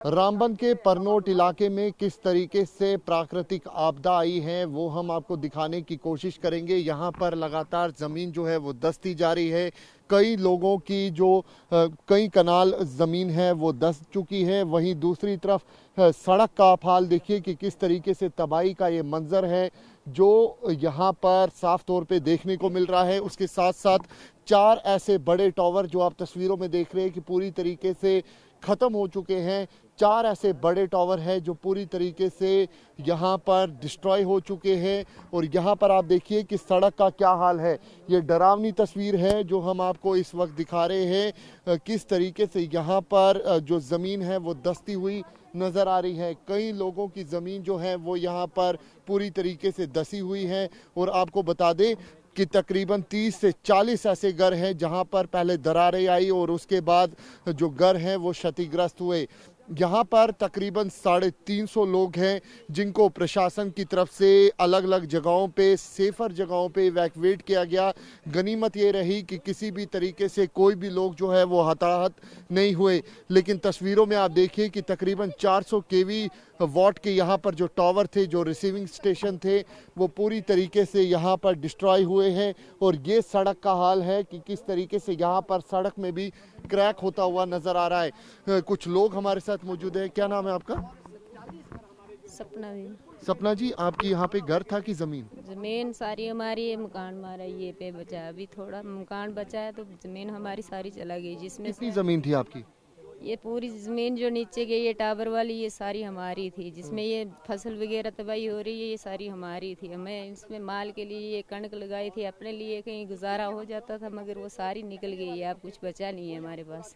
रामबन के परनोट इलाके में किस तरीके से प्राकृतिक आपदा आई है वो हम आपको दिखाने की कोशिश करेंगे। यहाँ पर लगातार ज़मीन जो है वो धंसती जा रही है। कई लोगों की जो कई कनाल ज़मीन है वो धंस चुकी है। वहीं दूसरी तरफ सड़क का आप हाल देखिए कि किस तरीके से तबाही का ये मंजर है जो यहाँ पर साफ तौर पे देखने को मिल रहा है। उसके साथ साथ 4 ऐसे बड़े टावर जो आप तस्वीरों में देख रहे हैं कि पूरी तरीके से ख़त्म हो चुके हैं। 4 ऐसे बड़े टावर हैं जो पूरी तरीके से यहाँ पर डिस्ट्रॉय हो चुके हैं। और यहाँ पर आप देखिए कि सड़क का क्या हाल है। ये डरावनी तस्वीर है जो हम आपको इस वक्त दिखा रहे हैं। किस तरीके से यहाँ पर जो ज़मीन है वो धंसती हुई नज़र आ रही है। कई लोगों की ज़मीन जो है वो यहाँ पर पूरी तरीके से धंसी हुई है। और आपको बता दें कि तकरीबन 30 से 40 ऐसे घर हैं जहां पर पहले दरारें आई और उसके बाद जो घर हैं वो क्षतिग्रस्त हुए। यहाँ पर तकरीबन 350 लोग हैं जिनको प्रशासन की तरफ से अलग अलग जगहों पे सेफर जगहों पे इवैक्यूएट किया गया। गनीमत ये रही कि किसी भी तरीके से कोई भी लोग जो है वो हताहत नहीं हुए। लेकिन तस्वीरों में आप देखिए कि तकरीबन 400 केवी वॉट के यहाँ पर जो टावर थे, जो रिसीविंग स्टेशन थे, वो पूरी तरीके से यहाँ पर डिस्ट्रॉय हुए हैं। और ये सड़क का हाल है कि किस तरीके से यहाँ पर सड़क में भी क्रैक होता हुआ नजर आ रहा है। कुछ लोग हमारे साथ मौजूद है। क्या नाम है आपका? सपना भी। सपना जी, आपकी यहाँ पे घर था कि जमीन? जमीन सारी हमारी है, मकान हमारा ये पे बचा है। अभी थोड़ा मकान बचा है तो जमीन हमारी सारी चला गई। जिसमें कितनी जमीन थी आपकी? ये पूरी जमीन जो नीचे गई ये टावर वाली ये सारी हमारी थी। जिसमें ये फसल वगैरह तबाही हो रही है ये सारी हमारी थी। हमें इसमें माल के लिए ये कणक लगाई थी, अपने लिए कहीं गुजारा हो जाता था, मगर वो सारी निकल गई है। अब कुछ बचा नहीं है हमारे पास।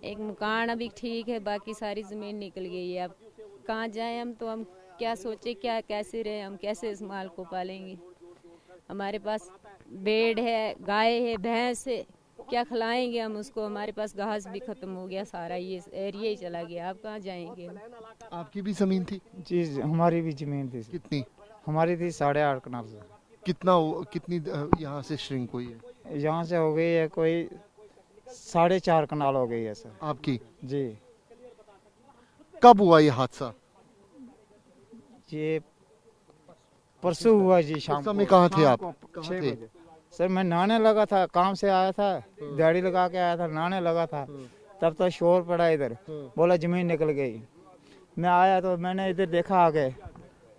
एक मकान अभी ठीक है, बाकी सारी ज़मीन निकल गई है। अब कहाँ जाएं हम? तो हम क्या सोचे, क्या कैसे रहे, हम कैसे इस माल को पालेंगे? हमारे पास भेड़ है, गाय है, भैंस है, क्या खिलाएंगे हम उसको? हमारे पास घास भी खत्म हो गया, सारा ये एरिया ही चला गया। आप कहाँ जाएंगे? आपकी भी जमीन थी? जी हमारी भी जमीन थी। कितनी? हमारी थी 8.5 कनाल से। कितनी यहाँ से श्रिंक हुई है? यहाँ से हो गई है कोई 4.5 कनाल हो गई है सर। आपकी? जी। कब हुआ ये हादसा? ये परसों हुआ जी शाम उस समय कहाँ थे आप? 6 बजे। सर मैं नहाने लगा था, काम से आया था, दिहाड़ी लगा के आया था, नहाने लगा था, तब तो शोर पड़ा इधर, बोला जमीन निकल गई। मैं आया तो मैंने इधर देखा आगे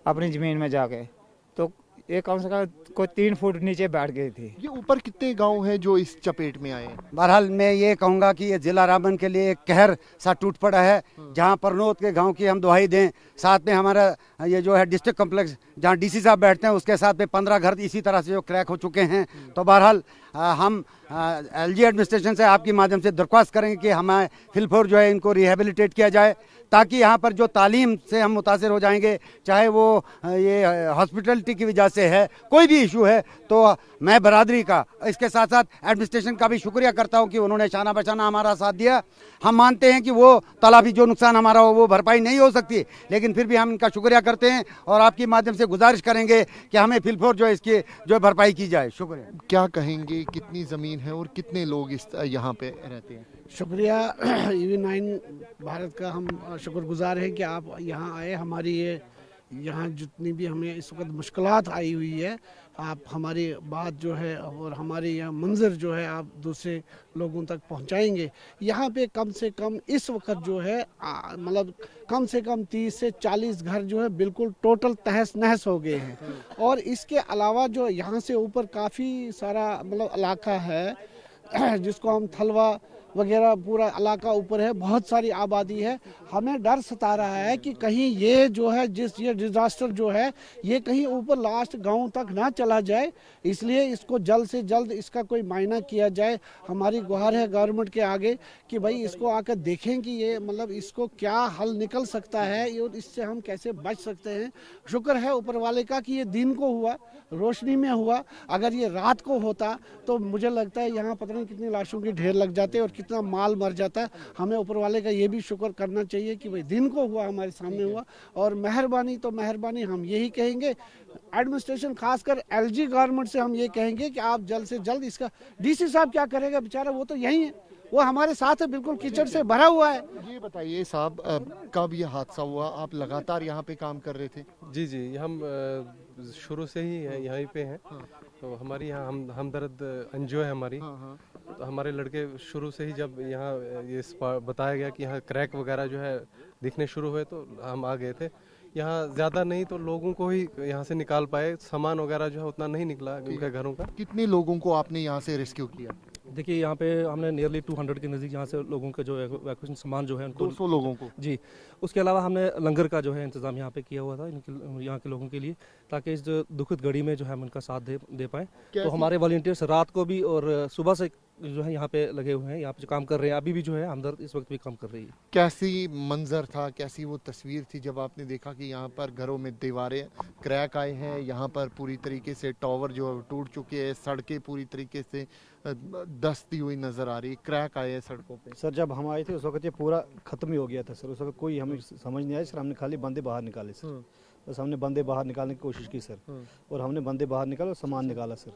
अपनी जमीन में जाके, तो ये कम से कम कोई 3 फुट नीचे बैठ गई थी। ये ऊपर कितने गांव हैं जो इस चपेट में आए? बहरहाल मैं ये कहूँगा कि ये जिला रामबन के लिए एक कहर सा टूट पड़ा है। जहाँ परनोत के गांव की हम दुहाई दें, साथ में हमारा ये जो है डिस्ट्रिक्ट कॉम्प्लेक्स जहाँ डीसी साहब बैठते हैं उसके साथ में 15 घर इसी तरह से जो क्रैक हो चुके हैं। तो बहरहाल हम एलजी एडमिनिस्ट्रेशन से आपके माध्यम से दरख्वास्त करेंगे कि हमें फिलफोर जो है इनको रिहेबिलिटेट किया जाए, ताकि यहाँ पर जो तालीम से हम मुतासिर हो जाएंगे, चाहे वो ये हॉस्पिटलिटी की वजह से है, कोई भी इशू है, तो मैं बरादरी का इसके साथ साथ एडमिनिस्ट्रेशन का भी शुक्रिया करता हूँ कि उन्होंने शाना बशाना हमारा साथ दिया। हम मानते हैं कि वो तलाफी जो नुकसान हमारा हो वो भरपाई नहीं हो सकती, लेकिन फिर भी हम इनका शुक्रिया करते हैं और आपके माध्यम से गुजारिश करेंगे कि हमें फिलफोर जो है इसकी जो भरपाई की जाए। शुक्रिया। क्या कहेंगे, कितनी जमीन है और कितने लोग इस यहाँ पे रहते हैं? शुक्रिया EV9 भारत का हम शुक्रगुजार हैं कि आप यहाँ आए। हमारी ये यहाँ जितनी भी हमें इस वक्त मुश्किलात आई हुई है, आप हमारी बात जो है और हमारे यहाँ मंजर जो है आप दूसरे लोगों तक पहुँचाएंगे। यहाँ पे कम से कम इस वक्त जो है मतलब कम से कम 30 से 40 घर जो है बिल्कुल टोटल तहस नहस हो गए हैं। और इसके अलावा जो यहाँ से ऊपर काफ़ी सारा मतलब इलाका है जिसको हम थलवा वगैरह पूरा इलाका ऊपर है, बहुत सारी आबादी है। हमें डर सता रहा है कि कहीं ये जो है ये डिजास्टर जो है ये कहीं ऊपर लास्ट गांव तक ना चला जाए, इसलिए इसको जल्द से जल्द इसका कोई मायना किया जाए। हमारी गुहार है गवर्नमेंट के आगे कि भाई इसको आकर देखें कि ये मतलब इसको क्या हल निकल सकता है और इससे हम कैसे बच सकते हैं। शुक्र है ऊपर वाले का कि ये दिन को हुआ, रोशनी में हुआ। अगर ये रात को होता तो मुझे लगता है यहाँ पता नहीं कितनी लाशों के ढेर लग जाते और कितना माल मर जाता है। हमें ऊपर वाले का ये भी शुक्र करना चाहिए कि भाई दिन को हुआ, हमारे सामने हुआ। और मेहरबानी तो मेहरबानी हम यही कहेंगे एडमिनिस्ट्रेशन, खासकर एलजी गवर्नमेंट से हम ये कहेंगे कि आप जल्द से जल्द इसका, डीसी साहब क्या करेगा बेचारा, वो तो यही है, वो हमारे साथ है, बिल्कुल कीचड़ से भरा हुआ है। ये बताइए साहब, कब ये हादसा हुआ? आप लगातार यहाँ पे काम कर रहे थे? जी जी, हम शुरू से ही यहीं पे हैं। तो हमारी यहाँ हमदर्द एनजीओ है हमारी। तो हमारे लड़के शुरू से ही जब यहाँ ये बताया गया कि यहाँ क्रैक वगैरह जो है दिखने शुरू हुए तो हम आ गए थे। यहाँ ज़्यादा नहीं तो लोगों को ही यहाँ से निकाल पाए, सामान वगैरह जो है उतना नहीं निकला उनके घरों का। कितने लोगों को आपने यहाँ से रेस्क्यू किया? देखिए यहाँ पे हमने नियरली 200 के नज़दीक यहाँ से लोगों का जो एवैक्यूएशन सामान जो है उनको 200 लोगों को? जी। उसके अलावा हमने लंगर का जो है इंतज़ाम यहाँ पे किया हुआ था इनके यहाँ के लोगों के लिए, ताकि इस जो दुखद घड़ी में जो है हम उनका साथ दे पाएँ। तो हमारे वॉलंटियर्स रात को भी और सुबह से जो है यहाँ पे लगे हुए हैं, यहाँ पे जो काम कर रहे हैं। अभी भी जो है हमदर्द इस वक्त भी काम कर रही है। कैसी मंजर था, कैसी वो तस्वीर थी जब आपने देखा कि यहाँ पर घरों में दीवारें क्रैक आए हैं, यहाँ पर पूरी तरीके से टावर जो टूट चुके हैं, सड़कें पूरी तरीके से दस्ती हुई नजर आ रही, क्रैक आए हैं सड़कों पे? सर जब हम आए थे उस वक्त ये पूरा खत्म ही हो गया था सर। उस वक्त कोई हमें समझ नहीं आया सर। हमने खाली बंदे बाहर निकाले सर, बस हमने बंदे बाहर निकालने की कोशिश की सर, और हमने बंदे बाहर निकाले और सामान निकाला सर।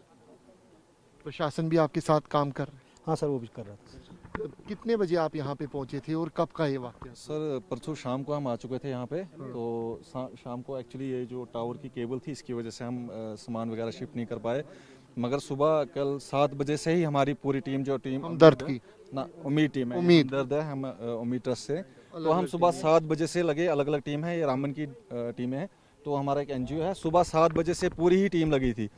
प्रशासन भी आपके साथ काम कर रहा है? हाँ सर, वो भी कर रहा था सर। कितने बजे आप यहाँ पे पहुंचे थे और कब का ये वाक़या? सर परसों शाम को हम आ चुके थे यहाँ पे। तो शाम को एक्चुअली ये जो टावर की केबल थी इसकी वजह से हम सामान वगैरह शिफ्ट नहीं कर पाए, मगर सुबह कल 7 बजे से ही हमारी पूरी टीम दर्द की ना उम्मीद टीम है, उम्मीद दर्द है, हम उम्मीद ट्रस्ट से, तो हम सुबह 7 बजे से लगे। अलग अलग टीम है, ये रामन की टीम है, तो हमारा एक एनजीओ है। सुबह 7 बजे से पूरी ही टीम लगी थी।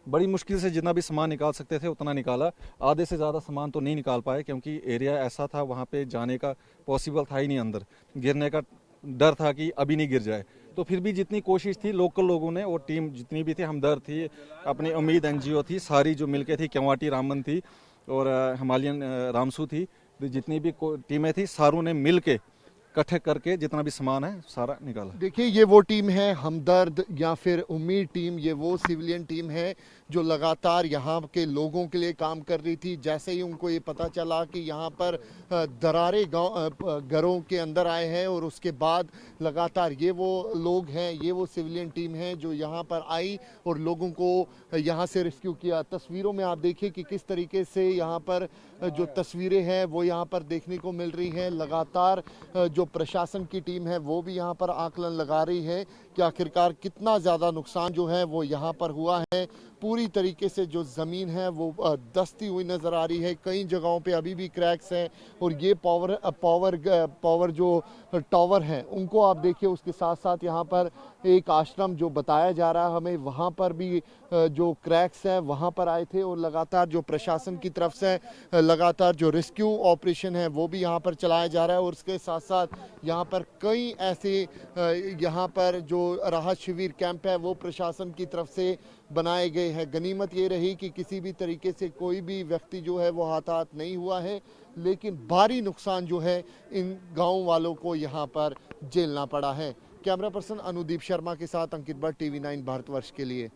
बड़ी मुश्किल से जितना भी सामान निकाल सकते थे उतना निकाला। आधे से ज़्यादा सामान तो नहीं निकाल पाए क्योंकि एरिया ऐसा था, वहाँ पे जाने का पॉसिबल था ही नहीं, अंदर गिरने का डर था कि अभी नहीं गिर जाए। तो फिर भी जितनी कोशिश थी लोकल लोगों ने, और टीम जितनी भी थी, हमदर्द थी, अपनी उम्मीद एनजीओ थी, सारी जो मिलके थी, क्वाटी रामन थी और हिमालयन रामसू थी, तो जितनी भी टीमें थी सारों ने मिल के इकट्ठे करके जितना भी सामान है सारा निकाला। देखिए ये वो टीम है हमदर्द या फिर उम्मीद टीम, ये वो सिविलियन टीम है जो लगातार यहाँ के लोगों के लिए काम कर रही थी। जैसे ही उनको ये पता चला कि यहाँ पर दरारे घरों के अंदर आए हैं, और उसके बाद लगातार ये वो लोग हैं, ये वो सिविलियन टीम है जो यहाँ पर आई और लोगों को यहाँ से रेस्क्यू किया। तस्वीरों में आप देखिए कि किस तरीके से यहाँ पर जो तस्वीरें हैं वो यहाँ पर देखने को मिल रही हैं। लगातार जो प्रशासन की टीम है वो भी यहाँ पर आकलन लगा रही है कि आखिरकार कितना ज़्यादा नुकसान जो है वो यहाँ पर हुआ है। पूरी तरीके से जो ज़मीन है वो दस्ती हुई नज़र आ रही है, कई जगहों पे अभी भी क्रैक्स हैं, और ये पावर जो टावर हैं उनको आप देखिए। उसके साथ साथ यहाँ पर एक आश्रम जो बताया जा रहा है हमें, वहाँ पर भी जो क्रैक्स हैं वहाँ पर आए थे, और लगातार जो प्रशासन की तरफ से लगातार जो रेस्क्यू ऑपरेशन है वो भी यहाँ पर चलाया जा रहा है। और उसके साथ साथ यहाँ पर कई ऐसे यहाँ पर जो राहत शिविर कैंप है वो प्रशासन की तरफ से बनाए गए हैं। गनीमत ये रही कि किसी भी तरीके से कोई भी व्यक्ति जो है वो हाथात नहीं हुआ है, लेकिन भारी नुकसान जो है इन गांव वालों को यहाँ पर झेलना पड़ा है। कैमरा पर्सन अनुदीप शर्मा के साथ अंकित भट्ट, TV9 भारतवर्ष के लिए।